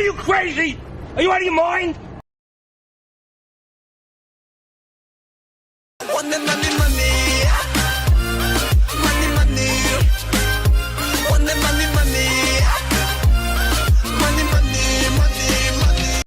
you crazy? Are you out of your mind? Money, money, money. Money, money. Money, money, money. Money, money, money, money.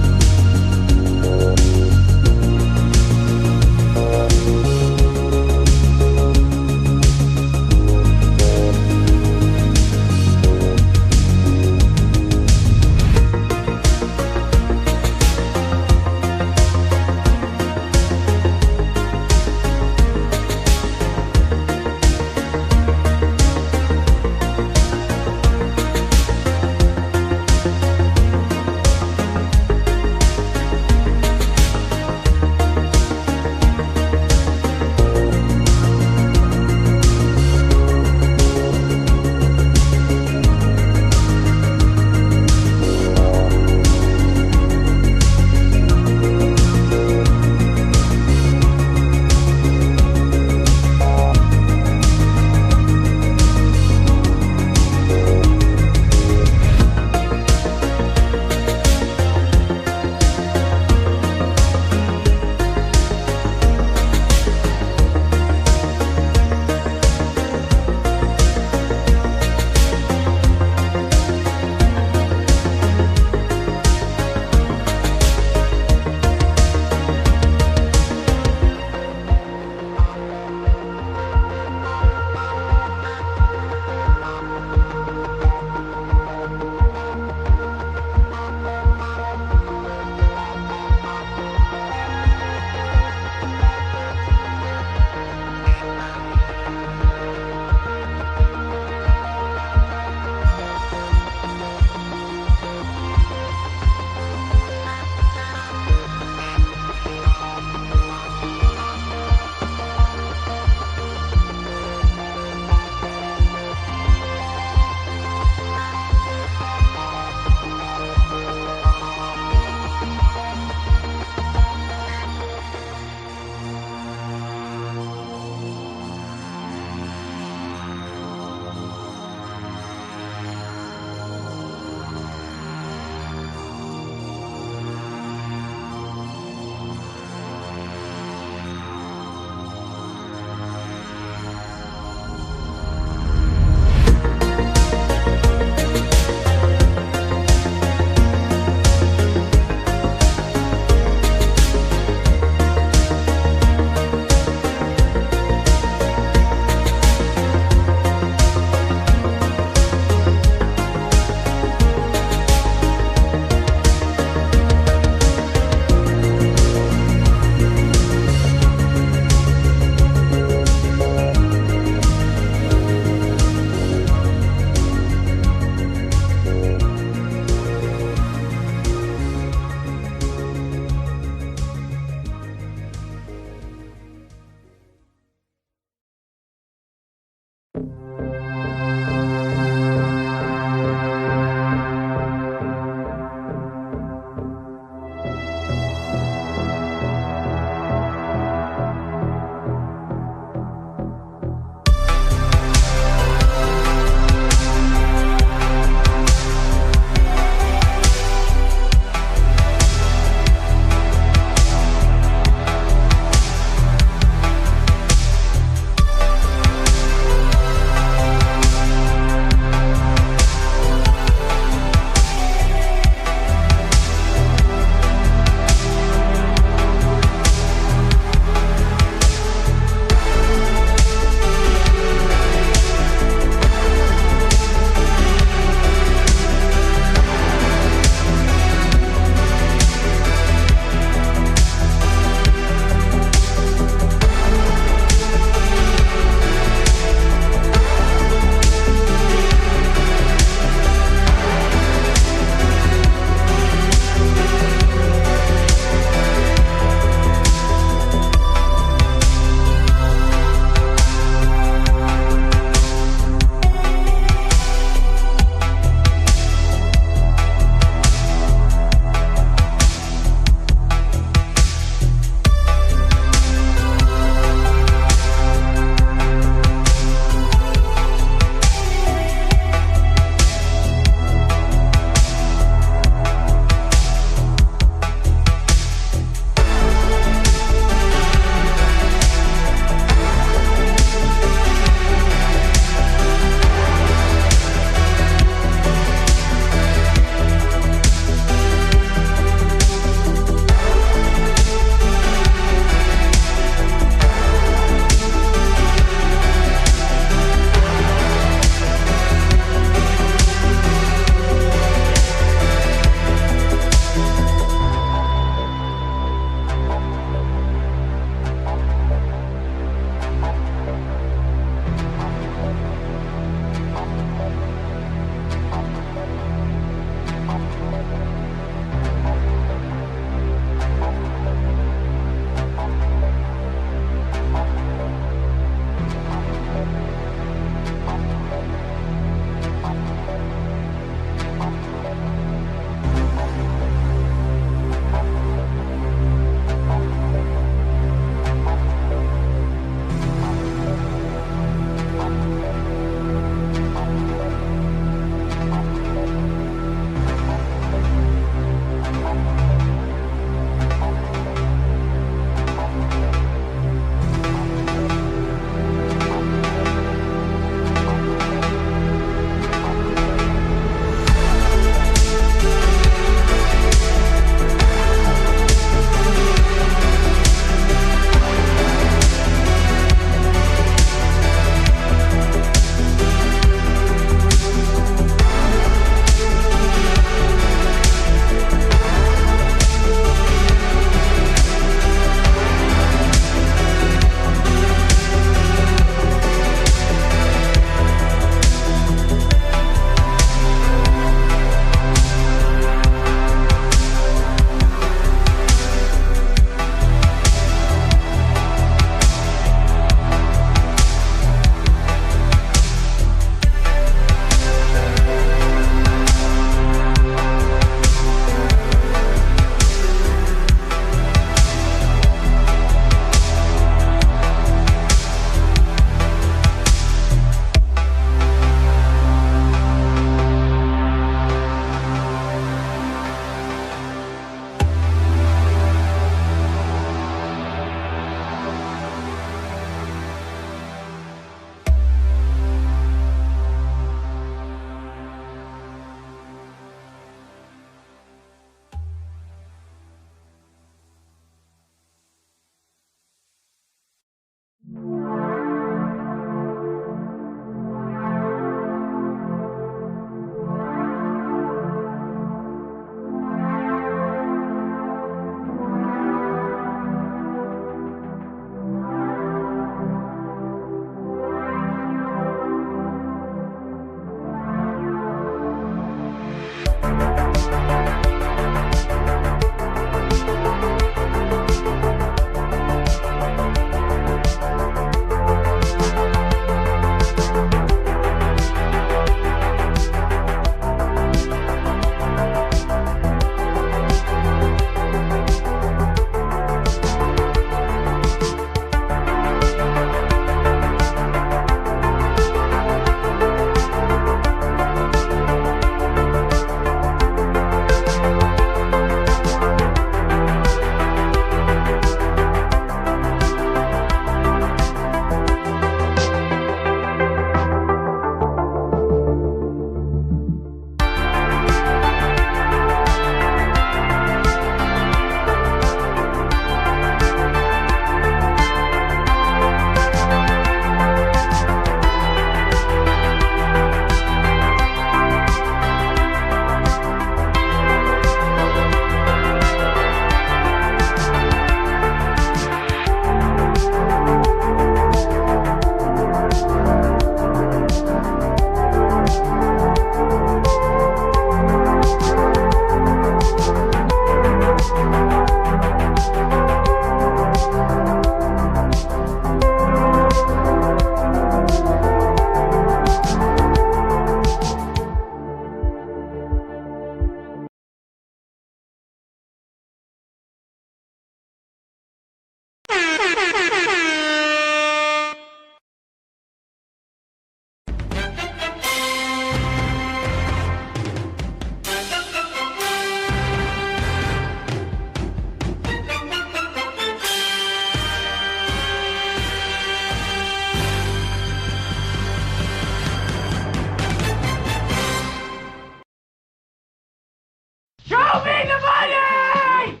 me the money!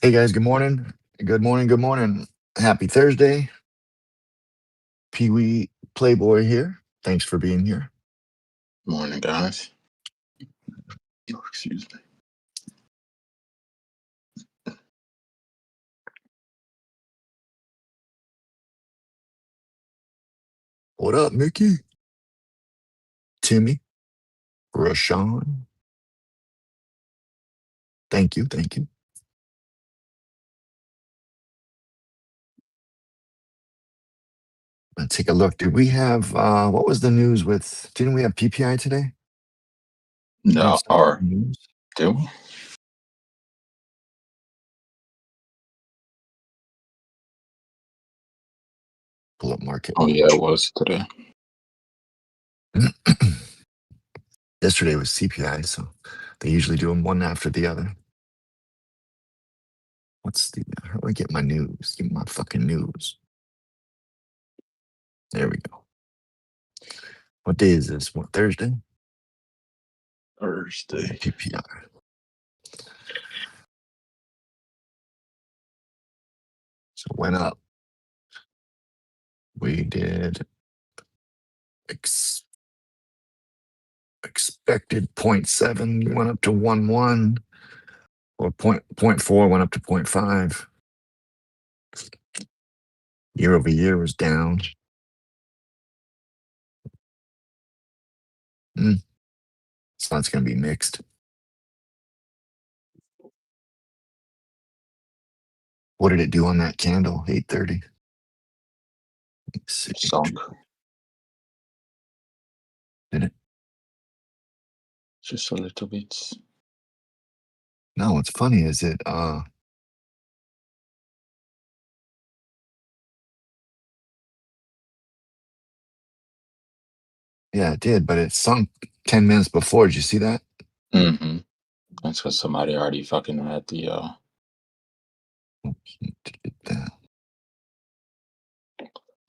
Hey guys, good morning. Good morning. Good morning. Happy Thursday. Pee Wee Playboy here. Thanks for being here. Morning, guys. Oh, excuse me. What up, Mickey? Timmy? Rashawn? Thank you. Thank you. Let's take a look. Did we have, what was the news with, didn't we have PPI today? No, or News? do we? Pull up market. Oh, yeah, it was today. Yesterday was CPI, so they usually do them one after the other. How do I get my news? Get my fucking news. There we go. What day is this? What, Thursday? Thursday. PPI. So it went up. We did expected 0.7 went up to 1.1, or 0.4 went up to 0.5. Year over year was down. So it's going to be mixed. What did it do on that candle? 8:30. Sunk. Did it? Just a little bit. No, what's funny is yeah, it did, but it sunk 10 minutes before. Did you see that? Mm-hmm. That's because somebody already fucking had the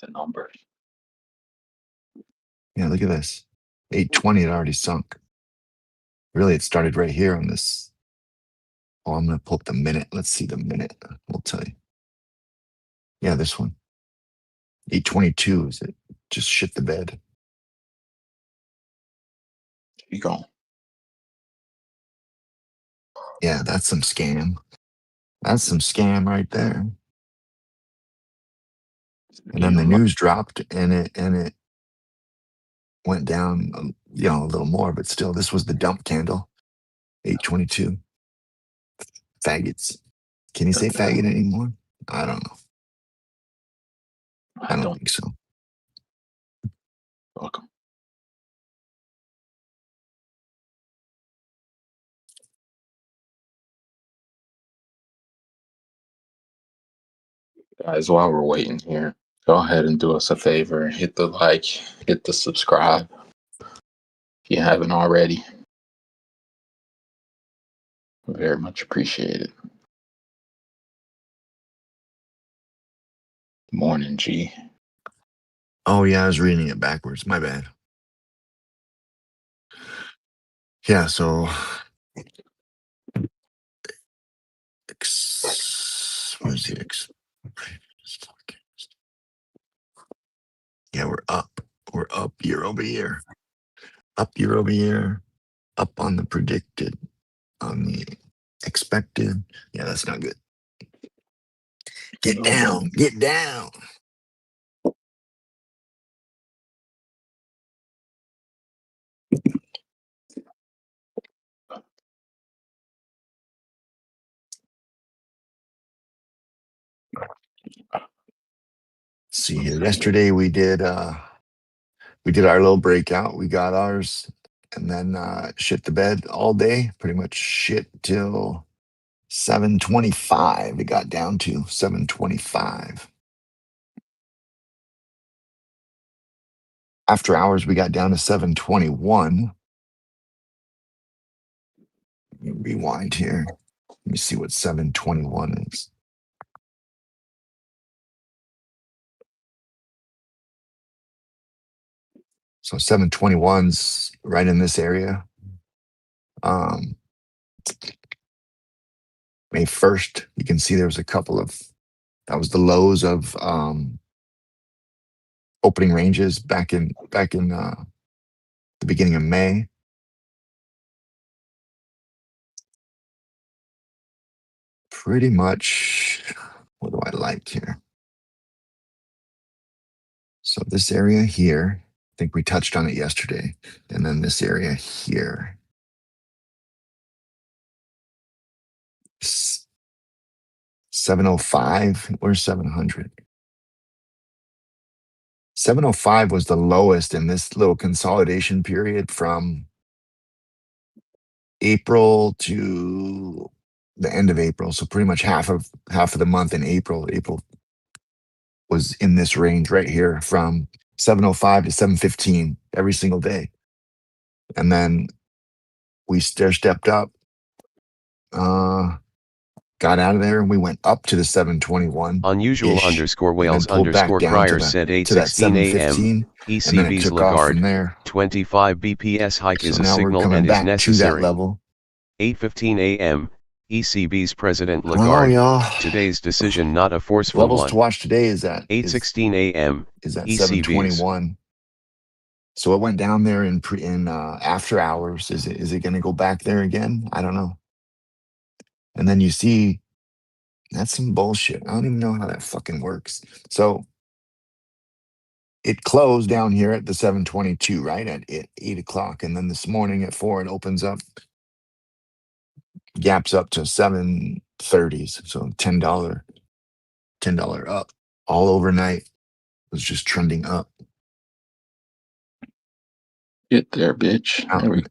numbers. Yeah, look at this. 8:20 it already sunk. Really, it started right here on this. Oh, I'm going to pull up the minute. Let's see the minute. We'll tell you. Yeah, this one. 8:22 is it? Just shit the bed. You go. Yeah, that's some scam. That's some scam right there. And then the news dropped, and it went down, a little more, but still, this was the dump candle. 8:22. Faggots. Can you say faggot anymore? I don't know. I don't think so. Welcome. Guys, while we're waiting here, go ahead and do us a favor. Hit the like, hit the subscribe if you haven't already. Very much appreciated. Morning, G. Oh, yeah, I was reading it backwards. My bad. Yeah, so where's the yeah, we're up. We're up year over year. Up year over year. Up on the predicted. On the expected. Yeah, that's not good. Get down. Get down. See here. Yesterday we did our little breakout. We got ours, and then shit the bed all day. Pretty much shit till 7:25. It got down to 7:25. After hours, we got down to 7:21. Rewind here. Let me see what 7:21 is. So 721's right in this area. May 1st, you can see there was a couple of, that was the lows of opening ranges back in the beginning of May. Pretty much, what do I like here? So this area here, I think we touched on it yesterday, and then this area here. 705, where's 700? 705 was the lowest in this little consolidation period from April to the end of April. So pretty much half of the month in April. April was in this range right here from 705 to 715 every single day. And then we stepped up, got out of there, and we went up to the 721. Unusual underscore whales underscore crier said 8:16 a.m. and then it ECB's took off from Lagarde there. 25 BPS hike So is a now we're signal coming and is back to that necessary. level. 8:15 a.m. ECB's President Oh, Lagarde. y'all. Today's decision not a forceful Levels one. to watch today is that 8:16 a.m. is that ECB's 721. So it went down there in after hours. Is it going to go back there again? I don't know. And then you see, that's some bullshit. I don't even know how that fucking works. So it closed down here at the 722, right? At 8 o'clock. And then this morning at 4, it opens up, gaps up to 730s. So $10 up. All overnight was just trending up. Get there, bitch. There we go.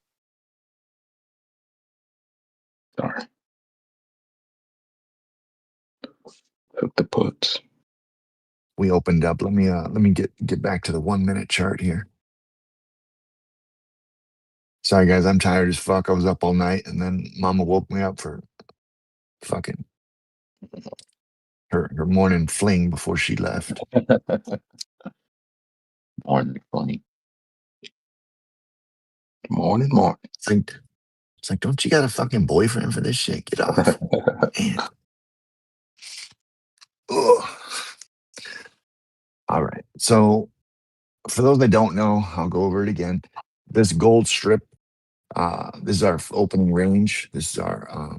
Sorry. Took the puts. We opened up. Let me get back to the 1 minute chart here. Sorry guys, I'm tired as fuck. I was up all night, and then Mama woke me up for fucking her morning fling before she left. Morning, funny. Morning. It's like, don't you got a fucking boyfriend for this shit? Get off. Man. Ugh. All right. So for those that don't know, I'll go over it again. This gold strip, this is our opening range. This is our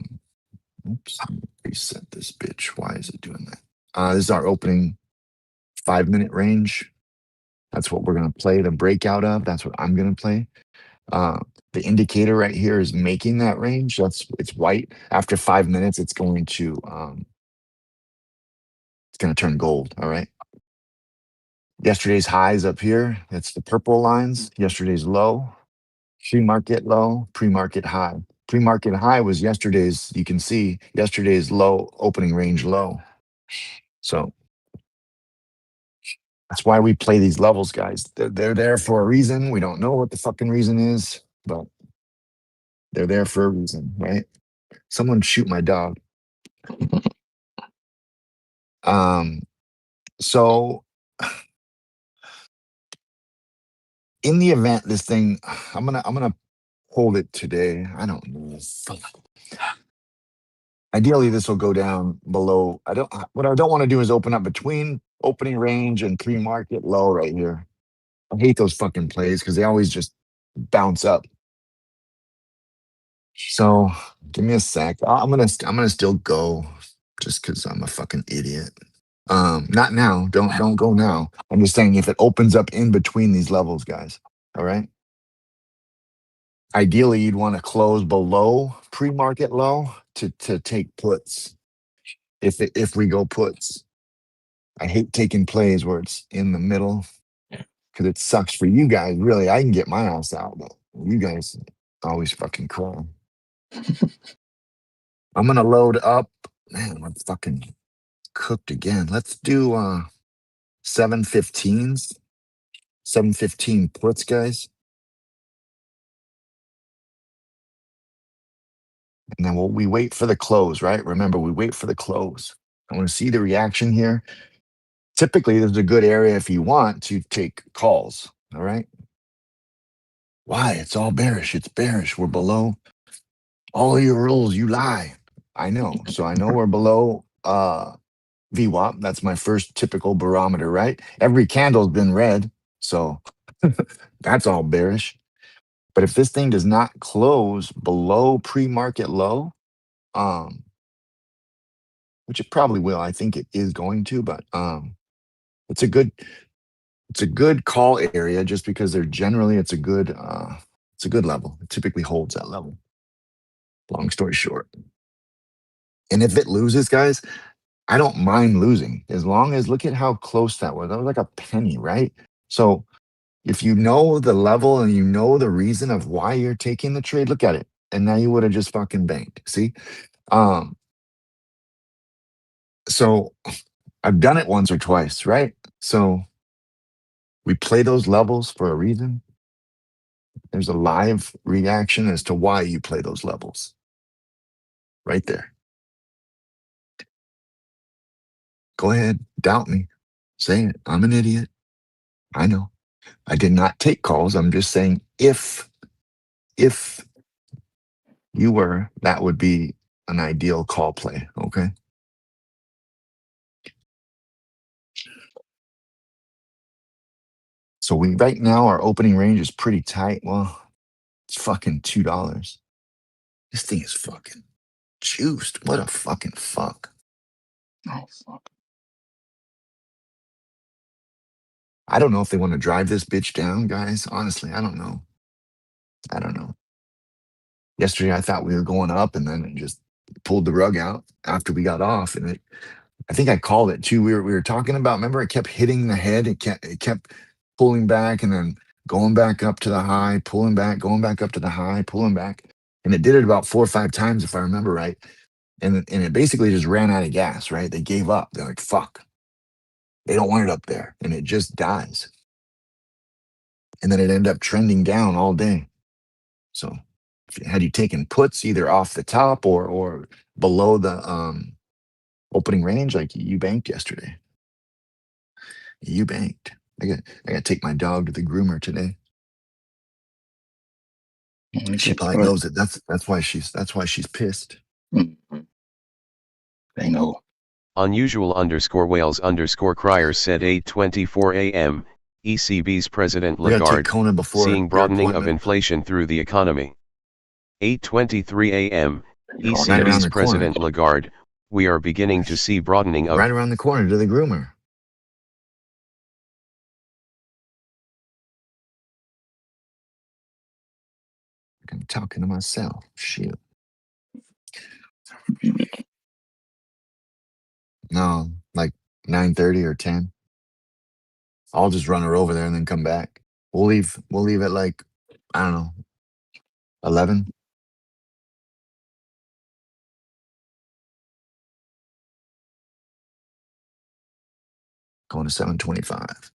oops, let me reset this bitch. Why is it doing that? This is our opening 5-minute range. That's what we're gonna play the breakout of. That's what I'm gonna play. The indicator right here is making that range. It's white. After 5 minutes, it's going to turn gold. All right. Yesterday's highs up here. That's the purple lines. Yesterday's low, pre-market low, pre-market high. Pre-market high was yesterday's. You can see yesterday's low, opening range low. So that's why we play these levels, guys. They're there for a reason. We don't know what the fucking reason is, but they're there for a reason, right? Someone shoot my dog. So in the event this thing, I'm gonna hold it today. I don't know. Ideally, this will go down below. What I don't want to do is open up between opening range and pre-market low right here. I hate those fucking plays because they always just bounce up. So give me a sec. I'm gonna still go just because I'm a fucking idiot. Not now. Don't go now. I'm just saying if it opens up in between these levels, guys. All right. Ideally, you'd want to close below pre-market low to take puts. If we go puts, I hate taking plays where it's in the middle because it sucks for you guys. Really, I can get my ass out, but you guys always fucking cry. I'm gonna load up. Man, I'm fucking cooked again. Let's do 715s. 715 puts, guys. And then we wait for the close, right? Remember, we wait for the close. I want to see the reaction here. Typically, there's a good area if you want to take calls. All right. Why? It's all bearish. It's bearish. We're below all of your rules. You lie. I know. So I know we're below VWAP. That's my first typical barometer, right? Every candle's been red. So that's all bearish. But if this thing does not close below pre-market low, which it probably will, I think it is going to, but it's a good call area just because they're generally it's a good level. It typically holds that level. Long story short. And if it loses, guys, I don't mind losing as long as look at how close that was. That was like a penny, right? So if you know the level and you know the reason of why you're taking the trade, look at it. And now you would have just fucking banked. See? So I've done it once or twice, right? So we play those levels for a reason. There's a live reaction as to why you play those levels. Right there. Go ahead, doubt me. Say it. I'm an idiot. I know. I did not take calls. I'm just saying if you were, that would be an ideal call play. Okay. So we right now our opening range is pretty tight. Well, it's fucking $2. This thing is fucking juiced. What a fucking fuck. Oh, fuck. I don't know if they want to drive this bitch down, guys. Honestly, I don't know. I don't know. Yesterday, I thought we were going up, and then it just pulled the rug out after we got off. And I think I called it too. We were talking about. Remember, it kept hitting the head. It kept pulling back, and then going back up to the high, pulling back, going back up to the high, pulling back, and it did it about 4 or 5 times, if I remember right. And it basically just ran out of gas. Right? They gave up. They're like, "Fuck." They don't want it up there, and it just dies. And then it ended up trending down all day. So had you taken puts either off the top or below the opening range, like you banked yesterday. You banked. I got to take my dog to the groomer today. She probably knows it. That's why she's pissed. Mm-hmm. They know. Unusual_whales_crier said 8:24 a.m. ECB's President We're gonna take Lagarde, Kona before seeing your broadening of appointment. inflation through the economy. 8:23 a.m. Right around ECB's the President corner. Lagarde, we are beginning to see broadening of Right around the corner to the groomer. I'm talking to myself. Shit. No, like 9:30 or 10. I'll just run her over there and then come back. We'll leave at like, I don't know, 11. Going to 725.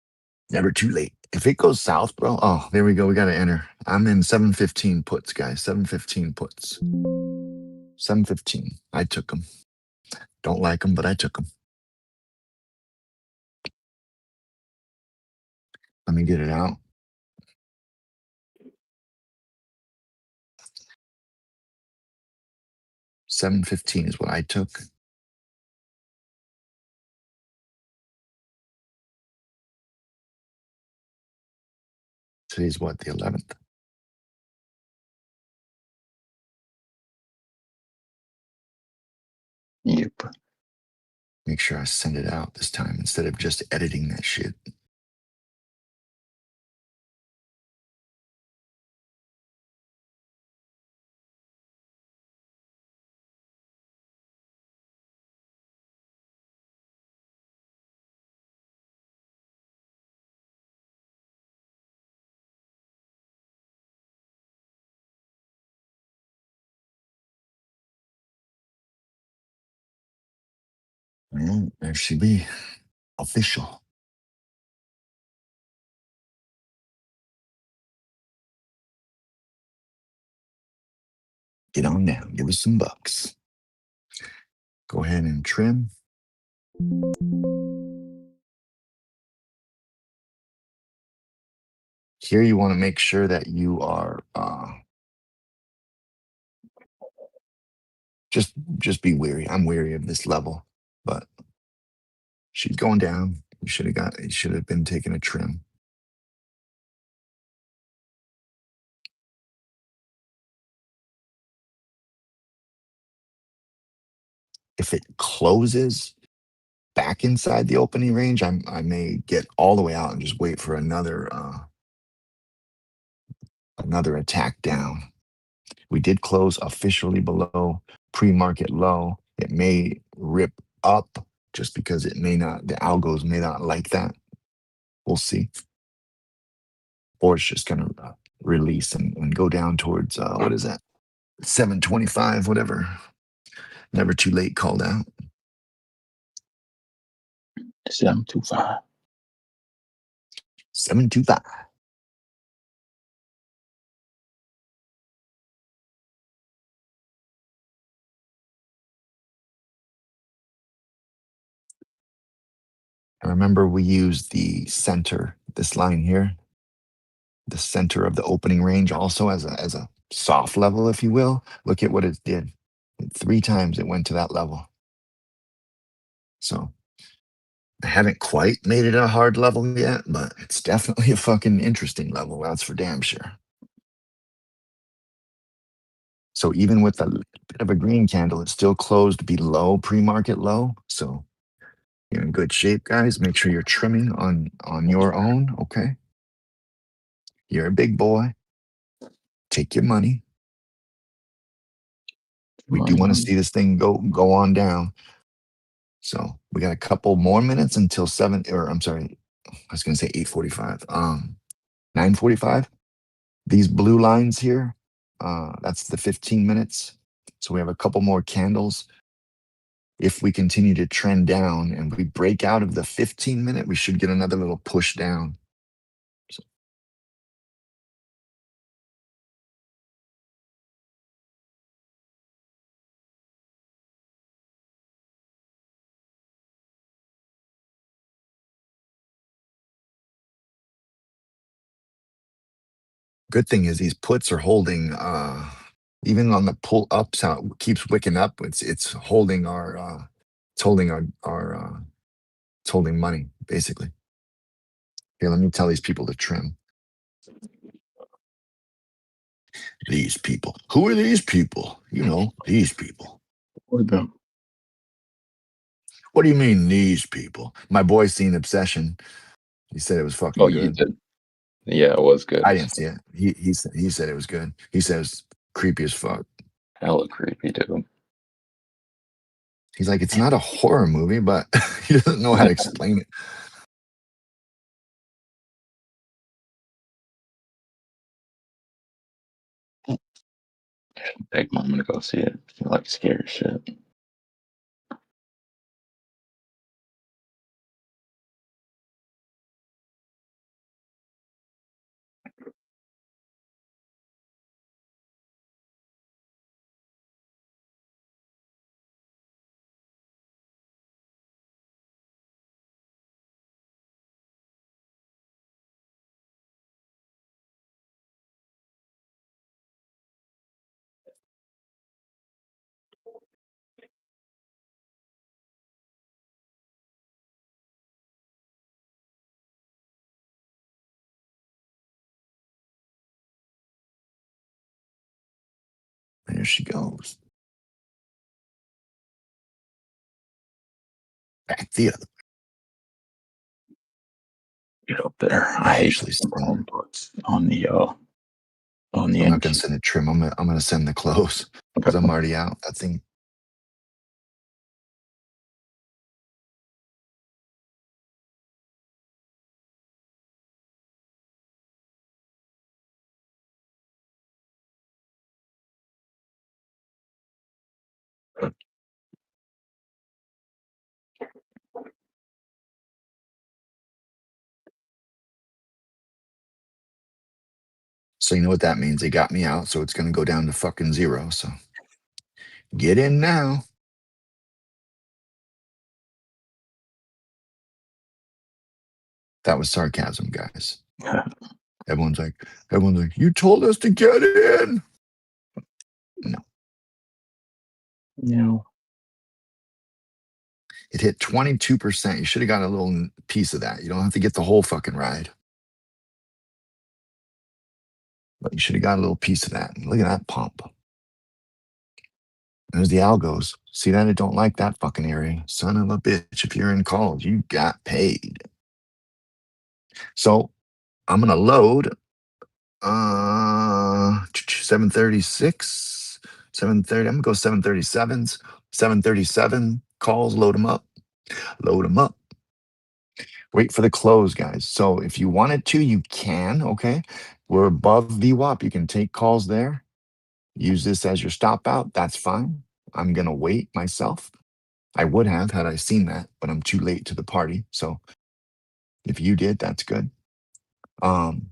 Never too late. If it goes south, bro, oh, there we go. We got to enter. I'm in 715 puts, guys. 715 puts. 715. I took them. Don't like them, but I took them. Let me get it out. $7.15 is what I took. Today's what, the 11th? Yep. Make sure I send it out this time instead of just editing that shit. Well, there she be. Official. Get on down. Give us some bucks. Go ahead and trim. Here you want to make sure that you are just be weary. I'm weary of this level, but she's going down. You should have been taking a trim. If it closes back inside the opening range, I may get all the way out and just wait for another attack down. We did close officially below pre-market low. It may rip up just because the algos may not like that. We'll see. Or it's just going to release and go down towards, what is that? 725, whatever. Never too late called out. 725. 725. And remember, we used the center, this line here, the center of the opening range also as a soft level, if you will. Look at what it did. 3 times it went to that level. So I haven't quite made it a hard level yet, but it's definitely a fucking interesting level. That's for damn sure. So even with a bit of a green candle, it's still closed below pre-market low. So you're in good shape, guys. Make sure you're trimming on your own, okay? You're a big boy. Take your money. We do want to see this thing go on down. So we got a couple more minutes until I was gonna say 8:45. 9:45. These blue lines here, that's the 15 minutes. So we have a couple more candles. If we continue to trend down and we break out of the 15-minute, we should get another little push down. So, good thing is these puts are holding, even on the pull ups, how it keeps wicking up. It's holding it's holding money basically. Here, let me tell these people to trim. These people. Who are these people? You know, these people. What them? What do you mean, these people? My boy seen Obsession. He said it was fucking Oh, good. you did. Yeah, it was good. I didn't see it. He said it was good. He says creepy as fuck. Hella creepy, dude. He's like, it's not a horror movie, but he doesn't know how to explain it. Take a moment to go see it. You like scary shit. There she goes. Back the other. Get up there. I hate Actually, inputs on the I'm not gonna send a trim. I'm gonna send the close because I'm already out. That thing. So you know what that means? They got me out, so it's gonna go down to fucking 0. So get in now. That was sarcasm, guys. Everyone's like, you told us to get in. No. No. It hit 22%. You should have got a little piece of that. You don't have to get the whole fucking ride. But you should have got a little piece of that. Look at that pump. There's the algos. See that? I don't like that fucking area. Son of a bitch. If you're in calls, you got paid. So I'm going to load 736, 730. I'm going to go 737s, 737 calls. Load them up. Load them up. Wait for the close, guys. So if you wanted to, you can, okay? We're above VWAP. You can take calls there. Use this as your stop out. That's fine. I'm going to wait myself. I would have had I seen that, but I'm too late to the party. So if you did, that's good. I'm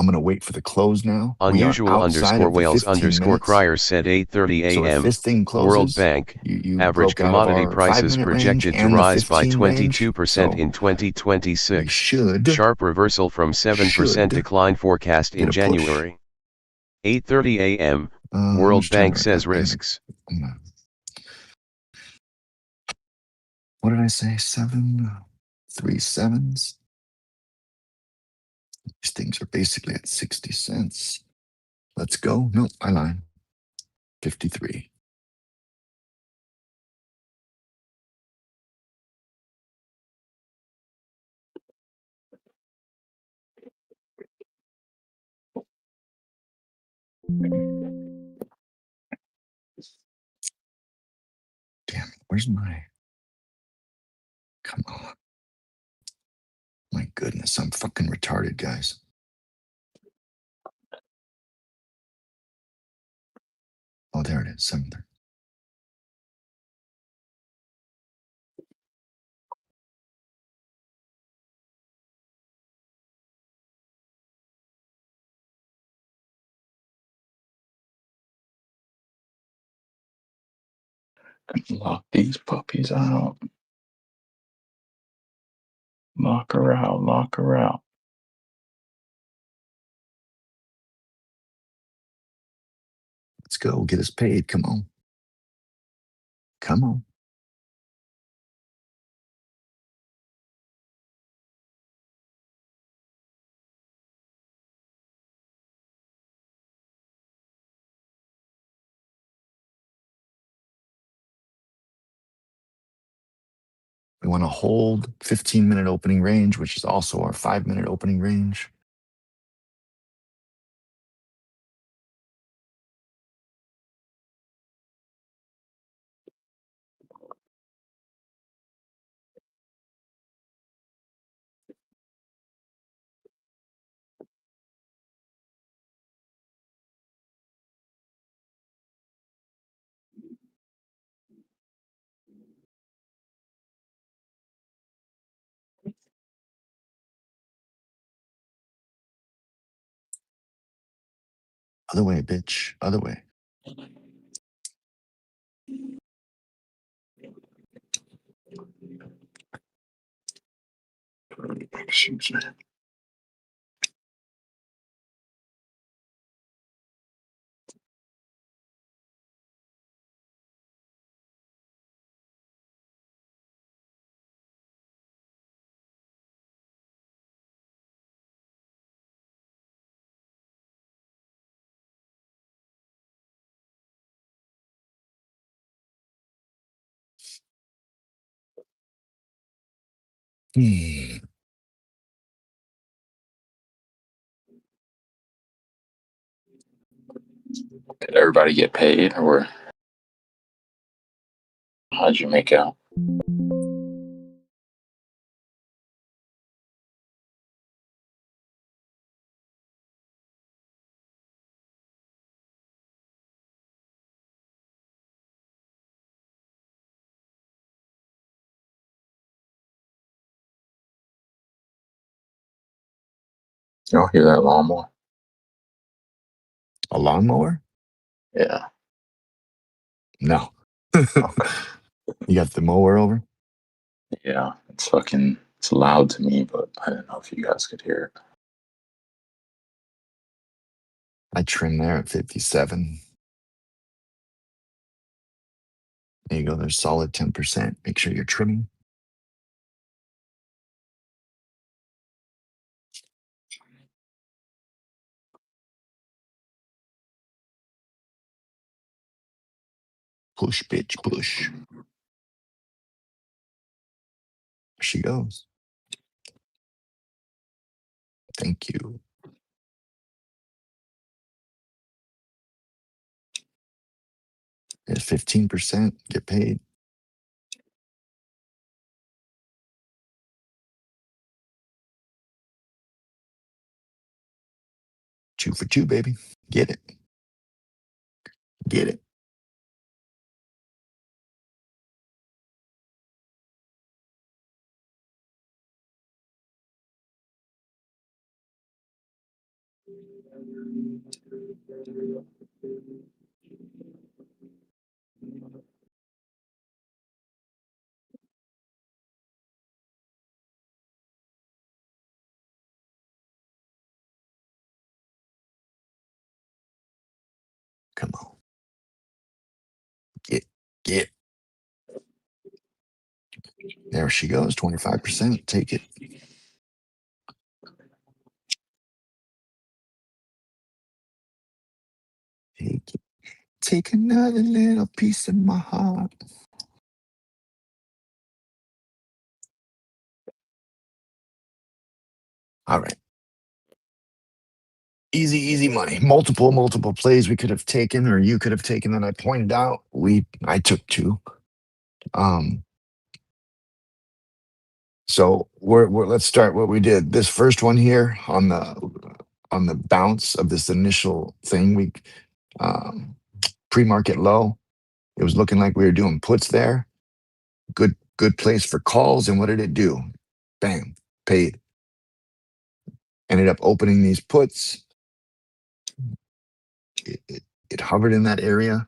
going to wait for the close now. Unusual underscore whales underscore crier said 8:30 So if a.m. this thing closes, World Bank, you average broke out of commodity our prices 5-minute projected range to and the rise by 15 range. 22% So in we 2026. should Sharp reversal from 7% decline forecast in get a push. January. 8:30 a.m. I'm World just trying Bank to says write that down. risks. What did I say? 3 sevens. These things are basically at 60 cents. Let's go. Nope, I lied. 53. Damn it. Where's my... Come on. My goodness, I'm fucking retarded, guys. Oh, there it is. 7:30. Lock these puppies out. Lock her out. Lock her out. Let's go. Get us paid. Come on. Come on. We want to hold 15-minute opening range, which is also our 5-minute opening range. Other way, bitch. Other way. Excuse me. Hmm. Did everybody get paid, or how'd you make out? Y'all hear that lawnmower? A lawnmower? Yeah. No. Okay. You got the mower over? Yeah. It's loud to me, but I didn't know if you guys could hear it. I trim there at 57. There you go. There's solid 10%. Make sure you're trimming. Push, bitch, push. There she goes. Thank you. There's 15%. Get paid. Two for two, baby. Get it. Get it. Come on. Get. There she goes. 25%. Take it. Take it. Take another little piece of my heart. All right. Easy money. Multiple plays we could have taken, or you could have taken that I pointed out. I took two. So let's start what we did. This first one here on the bounce of this initial thing, we pre-market low. It was looking like we were doing puts there. Good place for calls. And what did it do? Bam, paid. Ended up opening these puts. It hovered in that area.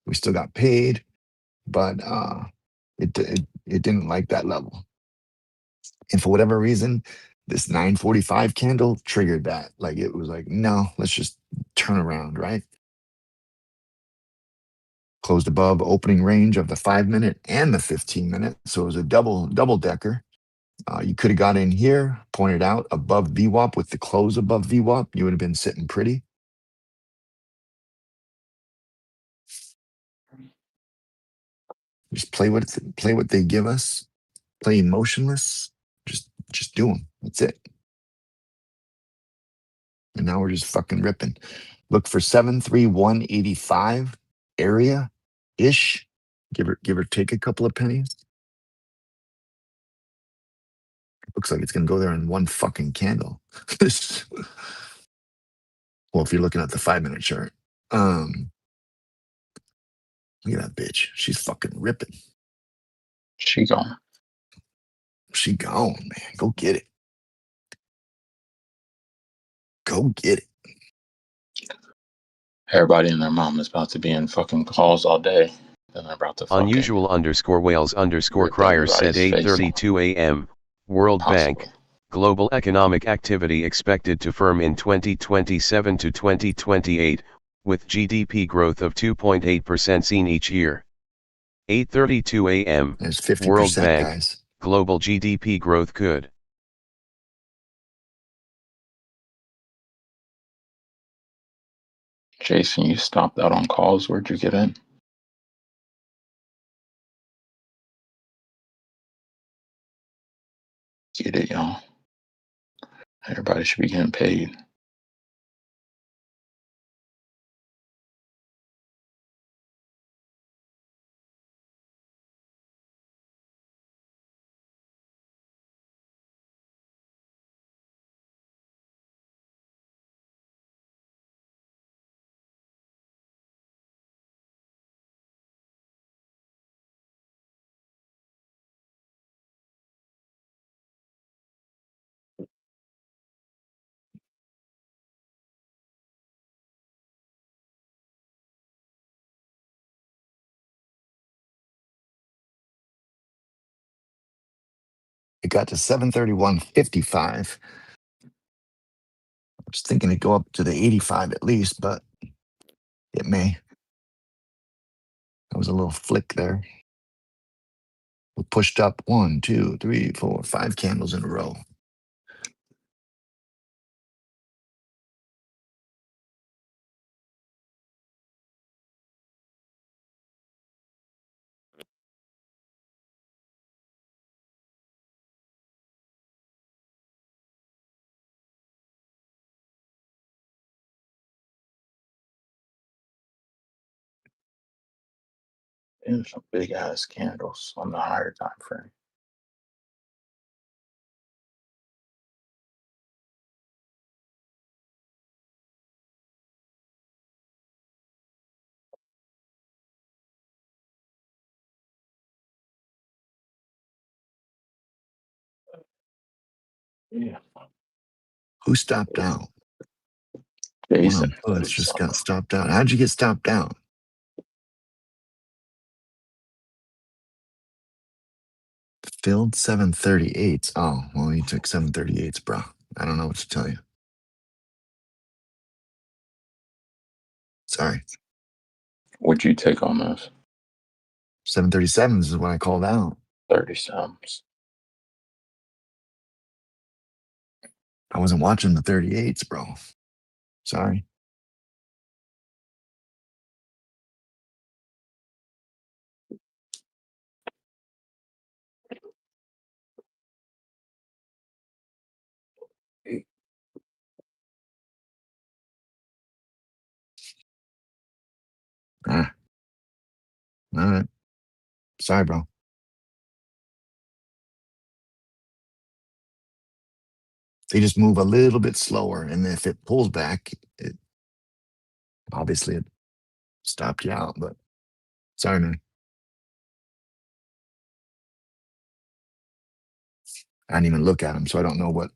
We still got paid, but it didn't like that level. And for whatever reason, this 945 candle triggered that. Like it was like, no, let's just turn around, right? Closed above opening range of the 5-minute and the 15-minute. So it was a double decker. You could have got in here, pointed out above VWAP with the close above VWAP. You would have been sitting pretty. Just play what they give us. Play emotionless. Just do them. That's it. And now we're just fucking ripping. Look for 73185 area ish. Give or take a couple of pennies. Looks like it's gonna go there in one fucking candle. Well, if you're looking at the 5-minute chart. Look at that bitch. She's fucking ripping. She gone. She gone, man. Go get it. Go get it. Everybody and their mom is about to be in fucking calls all day. Then they're about to fucking Unusual_Wales_Criers said 8:32 a.m. World Bank. Global economic activity expected to firm in 2027 to 2028, with GDP growth of 2.8% seen each year. 8:32 a.m. There's 50%, World Bank. guys. Global GDP growth could. Jason, you stopped out on calls. Where'd you get in? Get it, y'all. Everybody should be getting paid. It got to 731.55. was thinking it'd go up to the 85 at least, but it may. That was a little flick there. We pushed up 1, 2, 3, 4, 5 candles in a row. And some big ass candles on the higher time frame. Yeah. Who stopped out? One of Jason. them puts just got stopped out. How'd you get stopped out? Filled 738s. Oh, well, you took 738s, bro. I don't know what to tell you. Sorry. What'd you take on those? 737s is what I called out. 30 sums. I wasn't watching the 38s, bro. Sorry. Ah, all right. Sorry, bro. They just move a little bit slower, and if it pulls back, it obviously it stopped you out. But sorry, man. I didn't even look at them, so I don't know what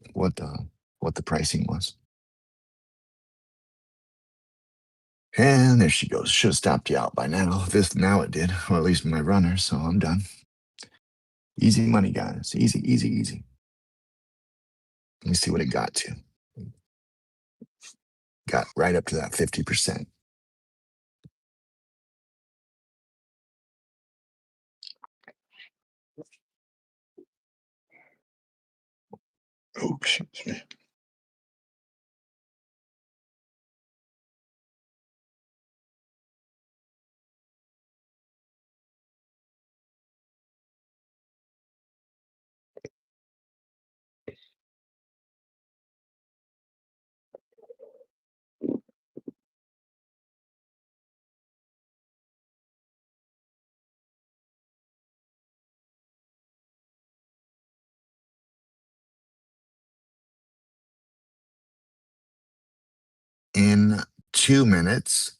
the pricing was. And there she goes. Should have stopped you out by now. Now it did, or at least my runner. So I'm done. Easy money, guys. Easy, easy, easy. Let me see what it got to. Got right up to that 50%. Oh, excuse me. In 2 minutes.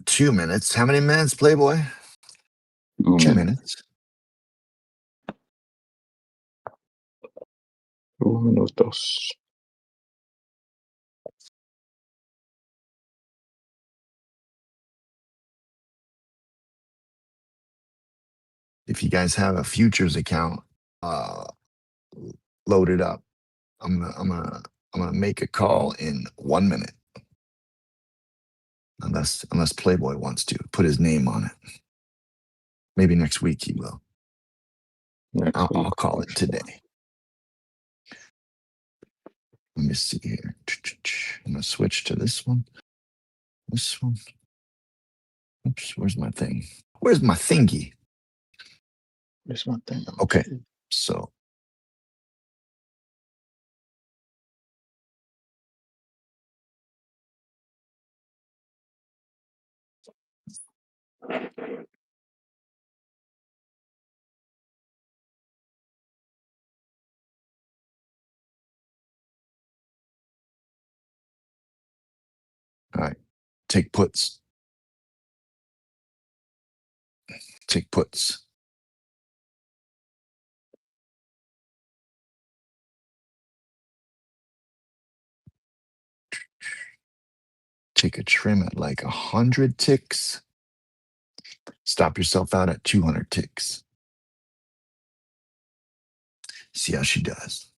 2 minutes. How many minutes, Playboy? 2 minutes. 2 minutos. If you guys have a futures account loaded up, I'm gonna make a call in 1 minute. Unless Playboy wants to put his name on it. Maybe next week he will. I'll call it today. Let me see here. I'm gonna switch to this one. This one. Oops, where's my thing? Where's my thingy? Here's my thing. Okay, so all right, take puts. Take puts. Take a trim at like 100 ticks. Stop yourself out at 200 ticks. See how she does.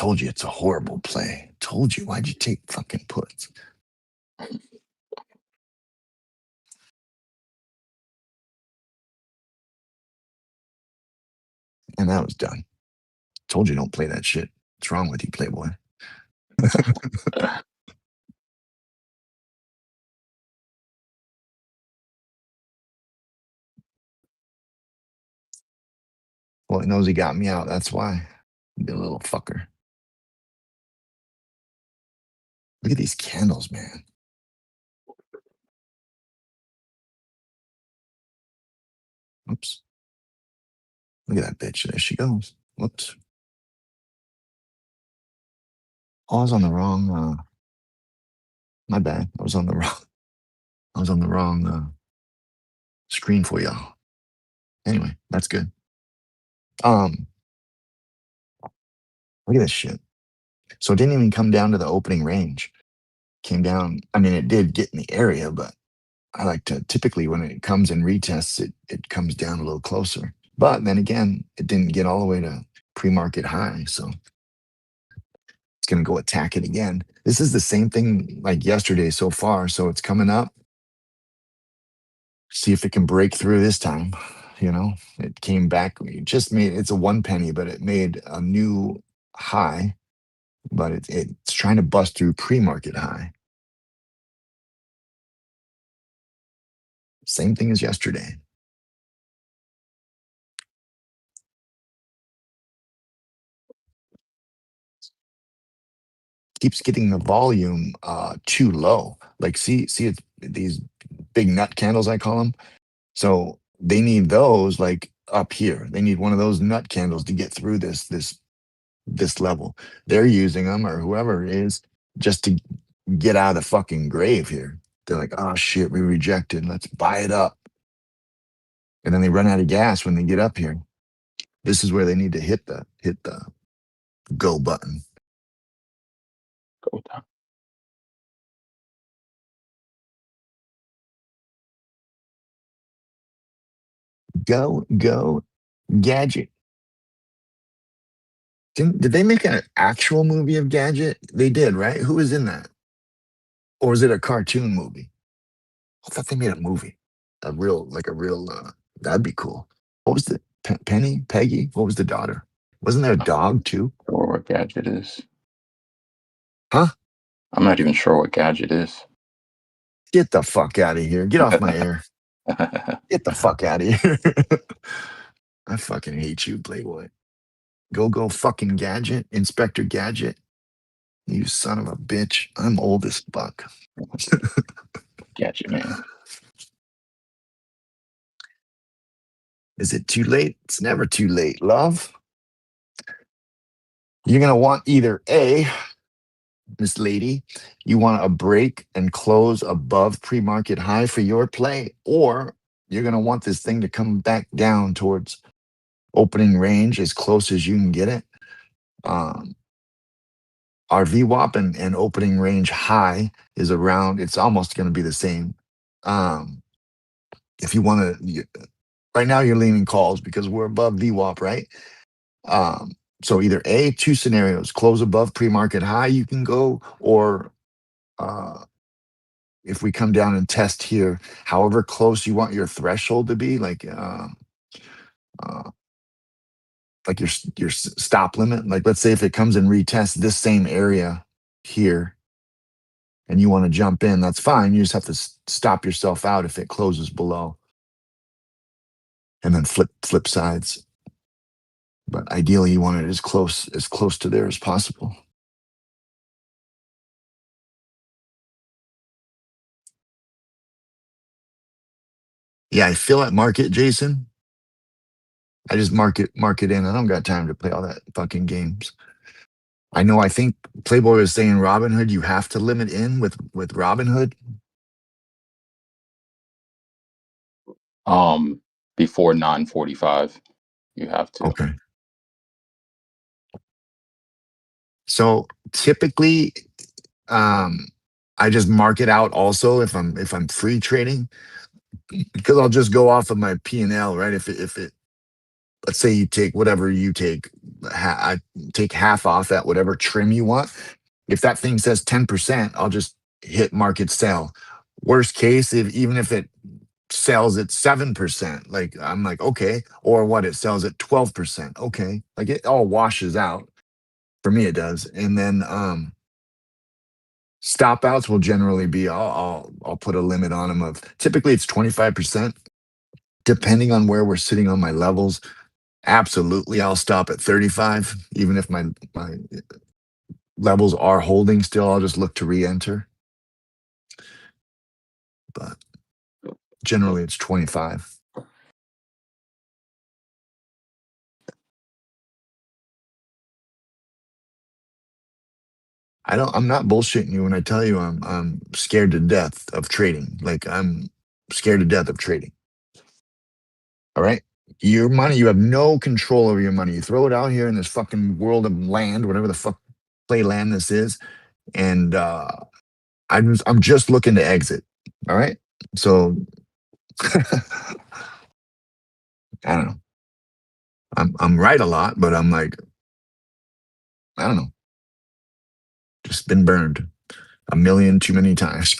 Told you it's a horrible play. Told you. Why'd you take fucking puts? And that was done. Told you don't play that shit. What's wrong with you, Playboy? Well, he knows he got me out. That's why. You little fucker. Look at these candles, man. Oops. Look at that bitch. There she goes. Whoops. Oh, I was on the wrong. My bad. I was on the wrong screen for y'all. Anyway, that's good. Look at this shit. So it didn't even come down to the opening range. Came down. I mean, it did get in the area, but I like to typically when it comes and retests, it comes down a little closer. But then again, it didn't get all the way to pre-market high, so it's gonna go attack it again. This is the same thing like yesterday so far. So it's coming up. See if it can break through this time. You know, it came back. It just made it's a 1 penny, but it made a new high. But it's trying to bust through pre-market high. Same thing as yesterday. Keeps getting the volume too low. Like see it's these big nut candles I call them. So they need those like up here. They need one of those nut candles to get through this level. They're using them or whoever it is just to get out of the fucking grave here. They're like, oh shit, we rejected. Let's buy it up. And then they run out of gas when they get up here. This is where they need to hit the go button. Go down. Go Gadget. Did they make an actual movie of Gadget? They did, right? Who was in that? Or is it a cartoon movie? I thought they made a movie. That'd be cool. What was the Penny? Peggy? What was the daughter? Wasn't there a dog too? Or what Gadget is? Huh? I'm not even sure what Gadget is. Get the fuck out of here. Get off my air. Get the fuck out of here. I fucking hate you, Playboy. Go fucking Gadget. Inspector Gadget. You son of a bitch. I'm old as fuck. Gadget man. Is it too late? It's never too late, love. You're going to want either A, Miss Lady, you want a break and close above pre-market high for your play, or you're going to want this thing to come back down towards opening range as close as you can get it. Our VWAP and opening range high is around, it's almost going to be the same. If you want to, right now you're leaning calls because we're above VWAP, right? So either A, two scenarios, close above pre-market high, you can go, or if we come down and test here, however close you want your threshold to be, like your stop limit. Like let's say if it comes and retests this same area here, and you want to jump in, that's fine. You just have to stop yourself out if it closes below, and then flip sides. But ideally, you want it as close to there as possible. Yeah, I feel at market, Jason. I just mark it in. I don't got time to play all that fucking games. I know. I think Playboy was saying Robinhood. You have to limit in with Robinhood. Before 9:45, you have to. Okay. So typically, I just mark it out also if I'm free trading, because I'll just go off of my P&L, right? If it let's say you take whatever you take, I take half off at whatever trim you want. If that thing says 10%, I'll just hit market sell. Worst case, even if it sells at 7%, like I'm like, okay, or what, it sells at 12%. Okay. Like it all washes out. For me, it does. And then stop outs will generally be I'll put a limit on them of typically it's 25%, depending on where we're sitting on my levels. Absolutely, I'll stop at 35, even if my levels are holding still. I'll just look to re-enter. But generally it's 25. I'm not bullshitting you when I tell you I'm scared to death of trading. Like I'm scared to death of trading. All right. Your money, you have no control over your money. You throw it out here in this fucking world of land, whatever the fuck play land this is, and I'm just looking to exit. All right. So I don't know. I'm right a lot, but I'm like, I don't know. Just been burned a million too many times.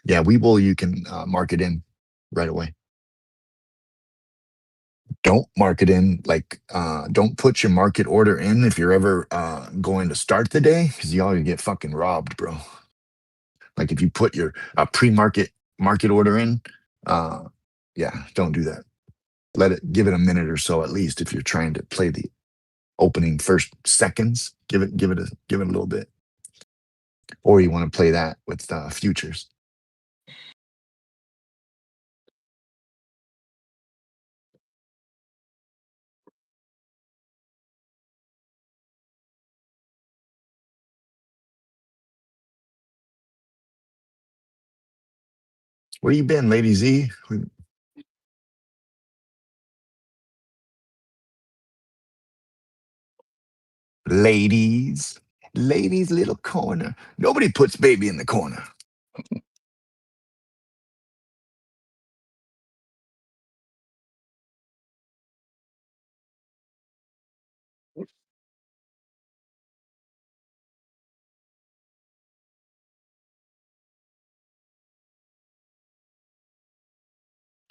Yeah, Webull, you can mark it in right away. Don't mark it in, like don't put your market order in if you're ever going to start the day, because you always get fucking robbed, bro. Like if you put your pre-market market order in, yeah, don't do that. Give it a minute or so at least. If you're trying to play the opening first seconds, give it a little bit. Or you want to play that with futures. Where you been, Lady Z? Ladies, ladies, little corner. Nobody puts baby in the corner.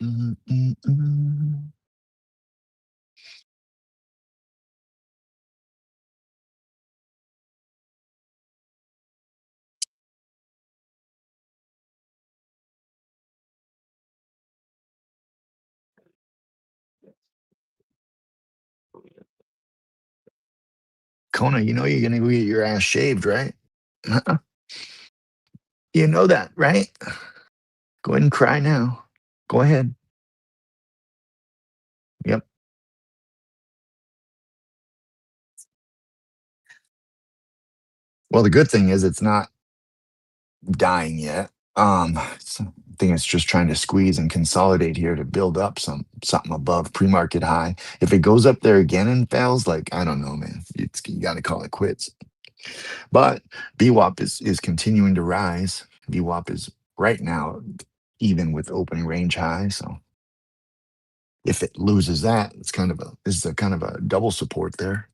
Mm, mm, mm. Kona, you know you're gonna go get your ass shaved, right? You know that, right? Go ahead and cry now. Go ahead. Yep. Well, the good thing is it's not dying yet. I think it's just trying to squeeze and consolidate here to build up something above pre-market high. If it goes up there again and fails, like I don't know, man, you got to call it quits. But VWAP is continuing to rise. VWAP is right now even with opening range high. So if it loses that, this is a kind of a double support there.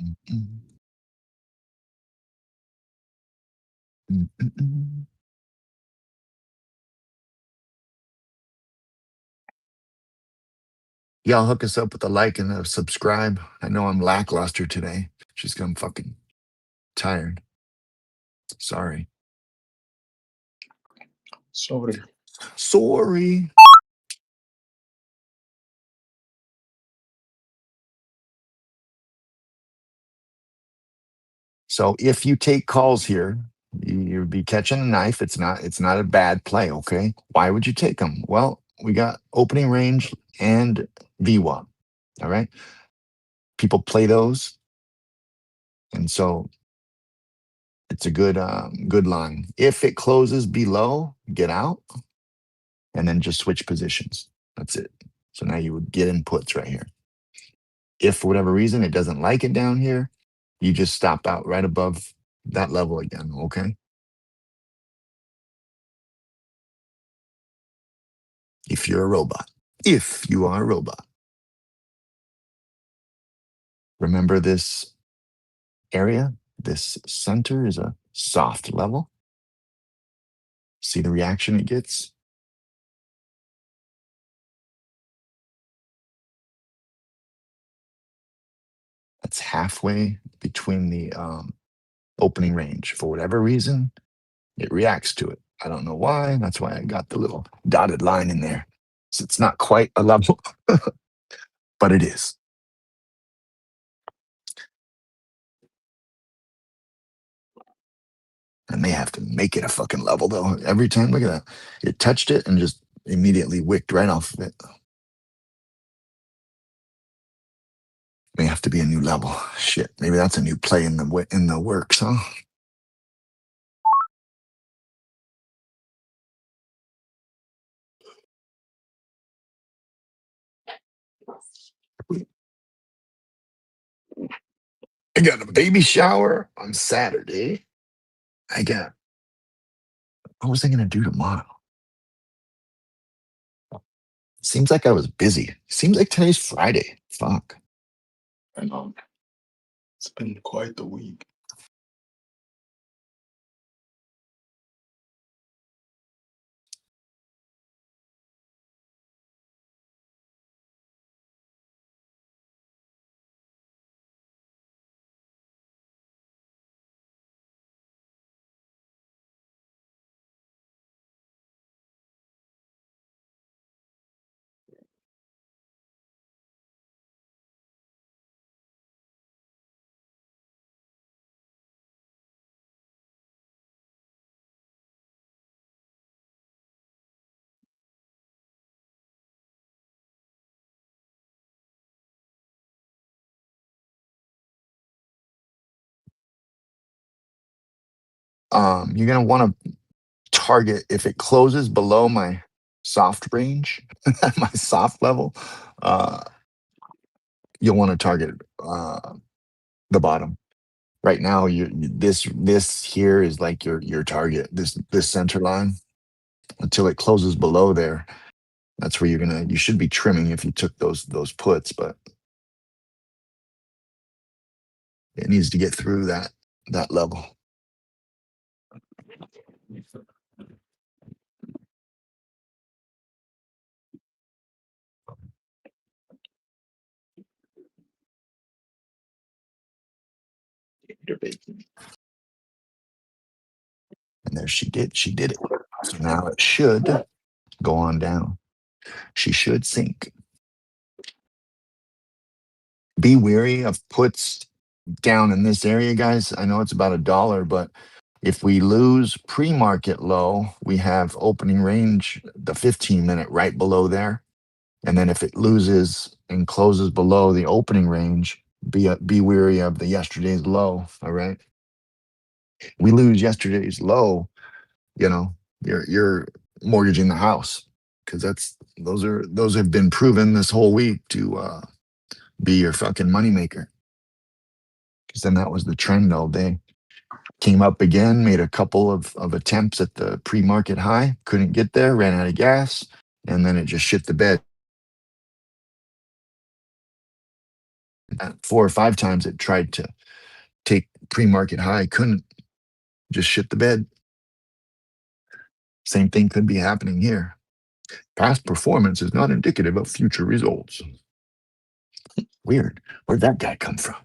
Mm, mm, mm, mm, mm. Y'all hook us up with a like and a subscribe. I know I'm lackluster today. Just 'cause I'm fucking tired. Sorry. Sorry. Sorry. So if you take calls here, you'd be catching a knife. It's not a bad play. Okay. Why would you take them? Well, we got opening range and VWAP. All right. People play those. And so it's a good line. If it closes below, get out and then just switch positions. That's it. So now you would get inputs right here. If for whatever reason it doesn't like it down here, you just stop out right above that level again. Okay. If you're a robot. If you are a robot. Remember this area, this center is a soft level. See the reaction it gets? That's halfway between the opening range. For whatever reason, it reacts to it. I don't know why. That's why I got the little dotted line in there. So it's not quite a level, but it is. And they have to make it a fucking level though. Every time, look at that. It touched it and just immediately wicked right off of it. May have to be a new level. Shit, maybe that's a new play in the works, huh? I got a baby shower on Saturday. What was I gonna do tomorrow? Seems like I was busy. Seems like today's Friday. Fuck. I know. It's been quite the week. You're gonna want to target if it closes below my soft range, my soft level. Uh, you'll want to target the bottom. Right now, this here is like your target. This center line until it closes below there. That's where you should be trimming if you took those puts, but it needs to get through that level. And there she did. She did it. So now it should go on down. She should sink. Be wary of puts down in this area, guys. I know it's about $1, but if we lose pre-market low, we have opening range, the 15-minute right below there. And then if it loses and closes below the opening range, be wary of the yesterday's low. All right. We lose yesterday's low, you're mortgaging the house because those have been proven this whole week to be your fucking moneymaker. Because then that was the trend all day. Came up again, made a couple of attempts at the pre-market high, couldn't get there, ran out of gas, and then it just shit the bed. 4 or 5 times it tried to take pre-market high, couldn't, just shit the bed. Same thing could be happening here. Past performance is not indicative of future results. Weird. Where'd that guy come from?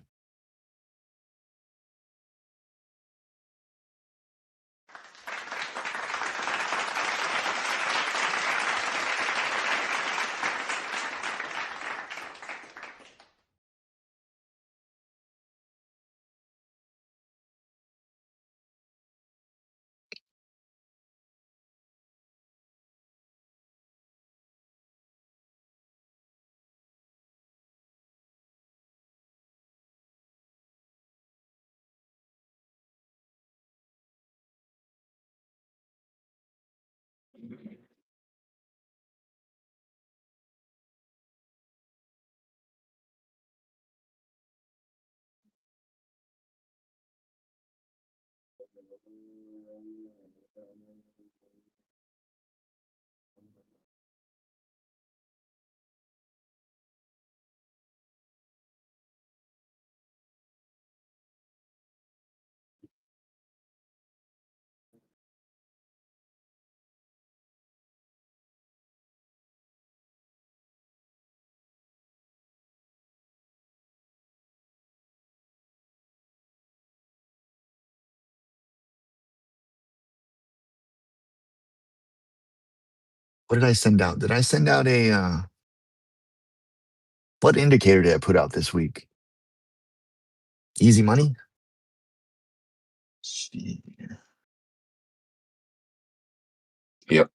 What did I send out? Did I send out a what indicator did I put out this week? Easy money? See. Yep.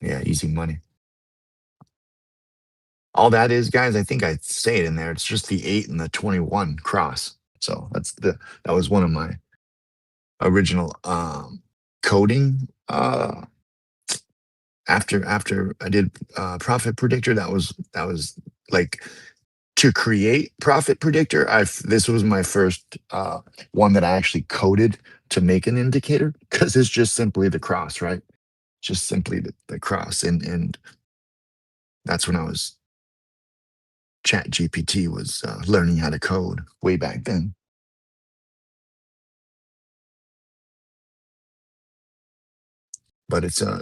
Yeah, easy money. All that is, guys, I think I say it in there. It's just the 8 and the 21 cross. So that was one of my original coding after I did profit predictor. That was like to create profit predictor. This was my first one that I actually coded to make an indicator, because it's just simply the cross, right? Just simply the cross. And that's when I was Chat GPT was learning how to code way back then. But it's a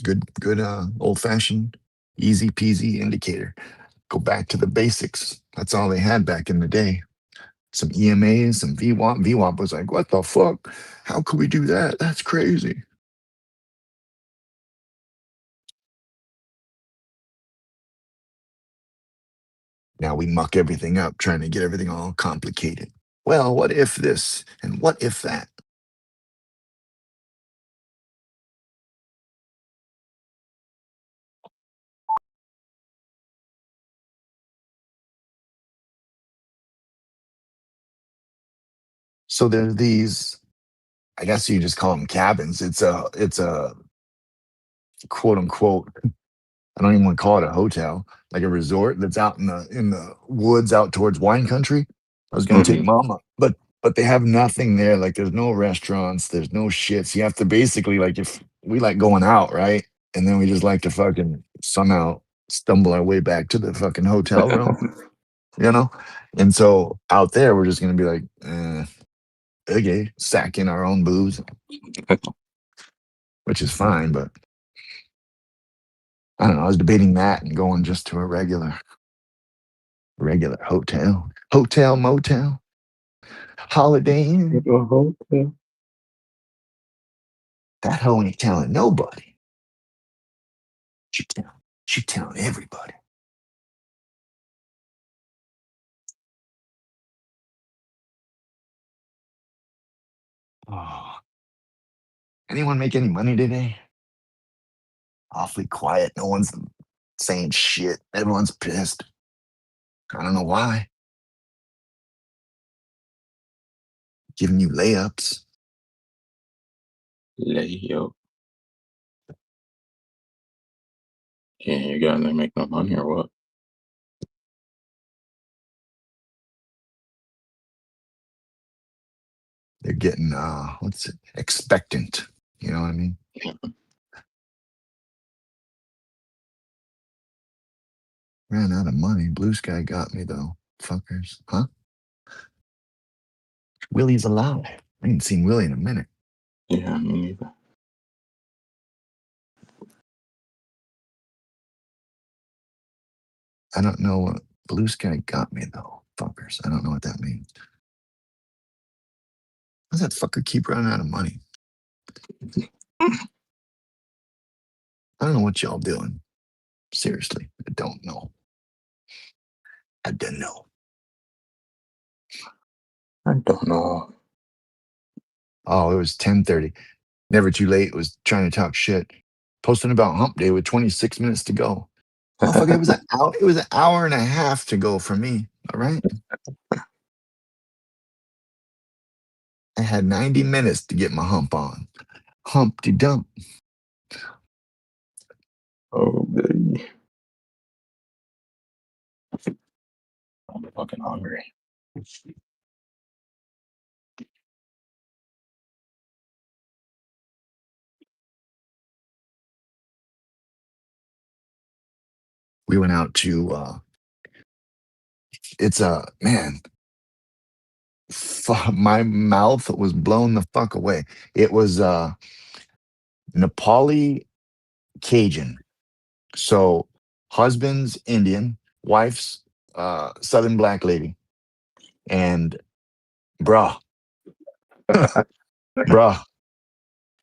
good old fashioned easy peasy indicator. Go back to the basics. That's all they had back in the day. Some EMAs, some VWAP. VWAP was like, what the fuck? How could we do that? That's crazy. Now we muck everything up, trying to get everything all complicated. Well, what if this and what if that? So there's these, I guess you just call them cabins. It's a quote unquote, I don't even want to call it a hotel, like a resort that's out in the woods out towards wine country. I was gonna take Mhm. mama, but they have nothing there. Like there's no restaurants, there's no shits. You have to basically, like, if we like going out, right? And then we just like to fucking somehow stumble our way back to the fucking hotel room, you know? And so out there we're just gonna be like, okay, sacking our own booze, which is fine, but I don't know. I was debating that and going just to a regular hotel, motel, Holiday Inn. Okay. That hoe ain't telling nobody. She telling everybody. Oh, anyone make any money today? Awfully quiet. No one's saying shit. Everyone's pissed. I don't know why. Giving you layups. Layup. Yeah, you got to make no money or what? They're getting what's it? Expectant. You know what I mean? Ran out of money. Blue Sky got me though. Fuckers. Huh? Willie's alive. I ain't seen Willie in a minute. Yeah, me neither. I don't know what Blue Sky got me though. Fuckers. I don't know what that means. How does that fucker keep running out of money? I don't know what y'all doing. Seriously, I don't know. I don't know. I don't know. Oh, it was 10:30. Never too late. Was trying to talk shit. Posting about hump day with 26 minutes to go. Motherfucker, it was an hour and a half to go for me. All right. I had 90 minutes to get my hump on. Humpty dump. Oh, baby. I'm fucking hungry. we went out to it's a man. My mouth was blown the fuck away. It was Nepali Cajun. So husband's Indian, wife's Southern black lady, and bruh, bruh,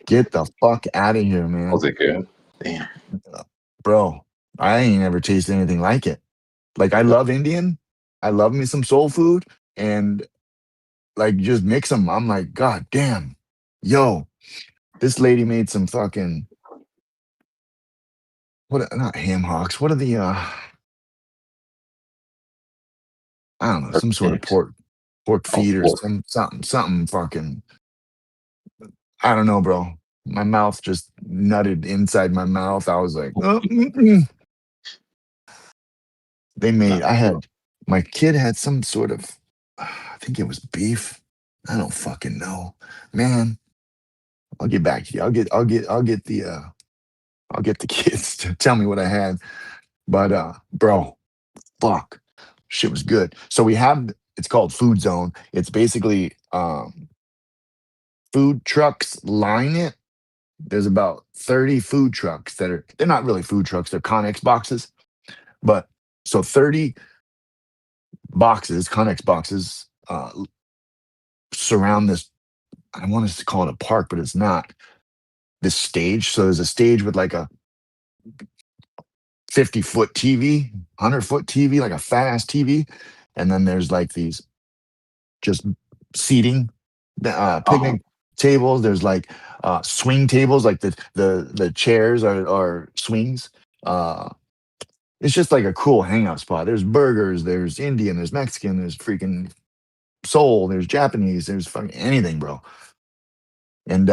get the fuck out of here, man, Was it good? Damn. bro. I ain't never tasted anything like it. Like I love Indian, I love me some soul food, and like just mix them. I'm like, God damn, yo, this lady made some fucking not ham hocks. What are the I don't know, some sort of Turkey. pork Oh, feet or pork. something fucking I don't know, bro. My mouth just nutted inside my mouth. I was like, oh, they made. I had my kid had some sort of, I think it was beef. I don't fucking know, man. I'll get back to you. I'll get the kids to tell me what I had. But bro, fuck, shit was good. So we have. It's called Food Zone. It's basically food trucks line it. There's about 30 food trucks they're not really food trucks, they're Connex boxes. But so 30 boxes, Connex boxes, surround this. I want us to call it a park, but it's not. This stage. So there's a stage with like a 50-foot TV, 100-foot TV, like a fat ass TV. And then there's like these just seating, Uh-huh. picnic tables. There's like swing tables, like the chairs are swings. It's just like a cool hangout spot. There's burgers, there's Indian, there's Mexican, there's freaking soul, there's Japanese, there's fucking anything, bro. And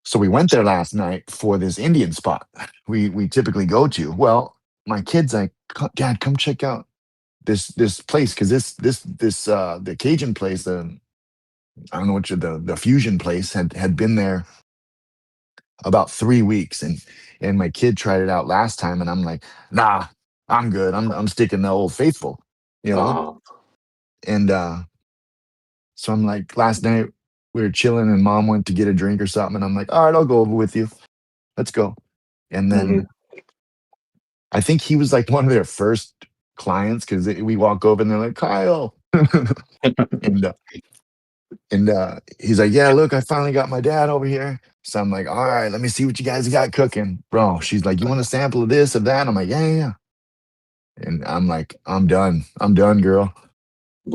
so we went there last night for this Indian spot we typically go to. Well, my kid's like, Dad, come check out this place because this the Cajun place, I don't know what the fusion place had been there about 3 weeks, and my kid tried it out last time, and I'm like, nah, I'm good. I'm sticking to Old Faithful, you know. Uh-huh. And so I'm like, last night we were chilling, and Mom went to get a drink or something, and I'm like, all right, I'll go over with you. Let's go. And Mhm. then I think he was like one of their first clients because we walk over and they're like, Kyle, and he's like, yeah, look, I finally got my dad over here. So I'm like, all right, let me see what you guys got cooking, bro. She's like, you want a sample of this or that? I'm like, yeah, yeah, yeah. And I'm like, I'm done, girl.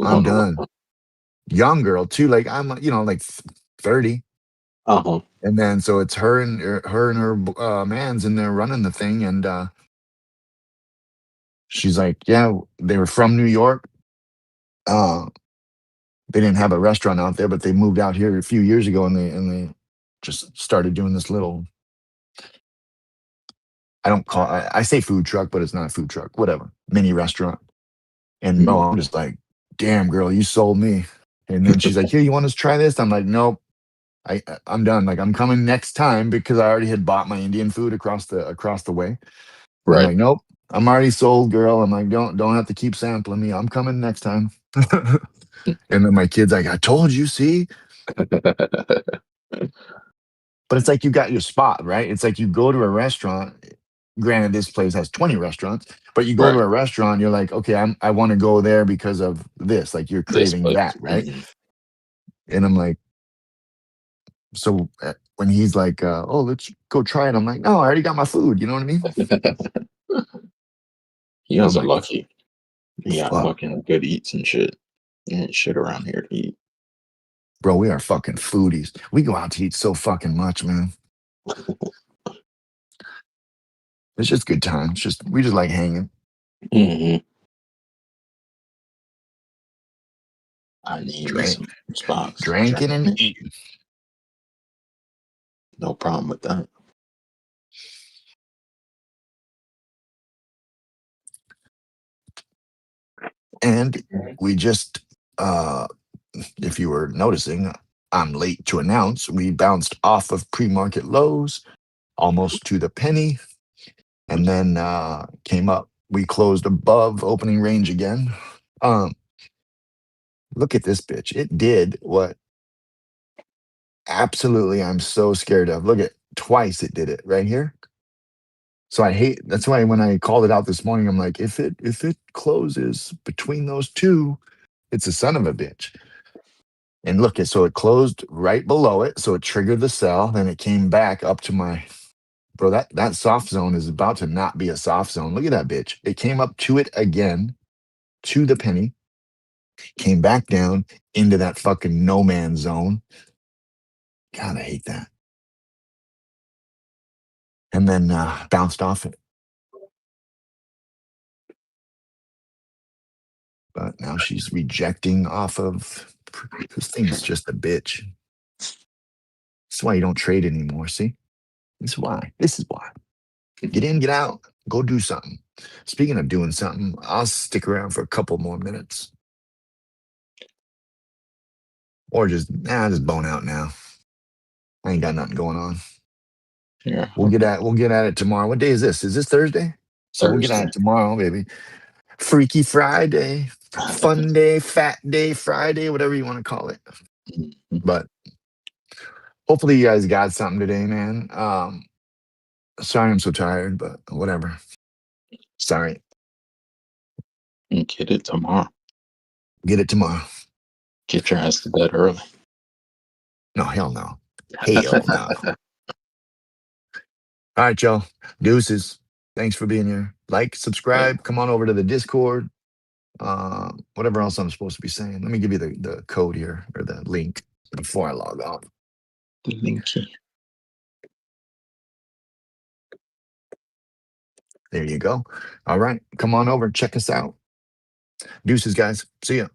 I'm Blown away. done. Young girl too, like I'm, like 30. Uh-huh. And then so it's her man's in there running the thing, and she's like, yeah, they were from New York. Uh, they didn't have a restaurant out there, but they moved out here a few years ago, and they just started doing this little. I say food truck, but it's not a food truck. Whatever, mini restaurant. And bro, Mhm. I'm just like, damn, girl, you sold me. And then she's like, here, you want us to try this? I'm like, nope. I'm done. Like I'm coming next time because I already had bought my Indian food across the way. I'm Right. like, nope, I'm already sold, girl. I'm like, don't have to keep sampling me. I'm coming next time. And then my kid's like, I told you, see? But it's like you got your spot, right? It's like you go to a restaurant. Granted, this place has 20 restaurants, but you go to Right. a restaurant, you're like, okay, I want to go there because of this. Like you're This craving place. that, right? Mhm. And I'm like, so when he's like, oh, let's go try it. I'm like, no, I already got my food. You know what I mean? You I'm guys are like, lucky. You got fuck, fucking good eats and shit. And shit around here to eat. bro, we are fucking foodies. We go out to eat so fucking much, man. It's just good times. We just like hanging, Hmm. I need me drink, some spots. drinking and Drinking. eating. No problem with that. And we just, if you were noticing, I'm late to announce we bounced off of pre-market lows almost to the penny. and then came up. We closed above opening range again. Look at this bitch. It did what absolutely I'm so scared of. Look at twice it did it right here. So I hate, that's why when I called it out this morning, I'm like, if it closes between those two, it's a son of a bitch. And look at, so it closed right below it, so it triggered the sell, then it came back up to my, bro, that soft zone is about to not be a soft zone. Look at that bitch. It came up to it again, to the penny, came back down into that fucking no man's zone. God, I hate that. And then bounced off it. But now she's rejecting off of, this thing's just a bitch. That's why you don't trade anymore, see? This is why. This is why. Get in, get out, go do something. Speaking of doing something, I'll stick around for a couple more minutes. Or just bone out now. I ain't got nothing going on. Yeah. We'll get at it tomorrow. What day is this? Is this Thursday? So we'll get at it tomorrow, baby. Freaky Friday, fun day, fat day, Friday, whatever you want to call it. But hopefully you guys got something today, man. Sorry I'm so tired, but whatever. Sorry. Get it tomorrow. Get it tomorrow. Get your ass to bed early. No, hell no. Hell no. All right, y'all. Deuces. Thanks for being here. Like, subscribe. Come on over to the Discord. Whatever else I'm supposed to be saying. Let me give you the code here, or the link, before I log off. The linky. There you go. All right. Come on over. Check us out. Deuces, guys. See ya.